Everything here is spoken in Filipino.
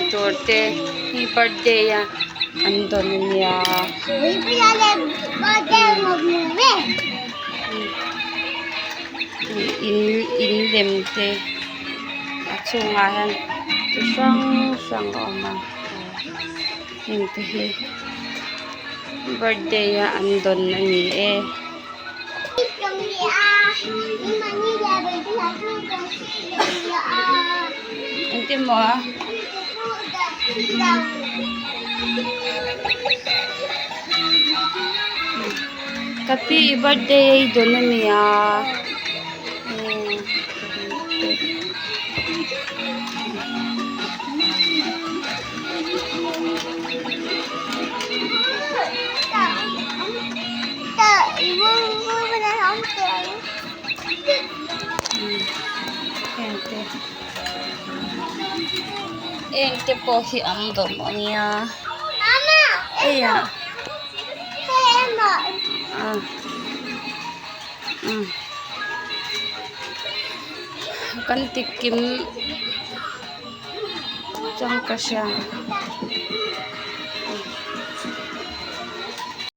Torte, happy birthday ya, andon niya. Inlimte, at sungahan, sang oma. Hindi, birthday ya, andon na niya. Nanti mo Happy birthday doon na niya. Ente po si Amdo mo niya. Mama! Iya. Mama! Kan tikim. Diyan ka siya.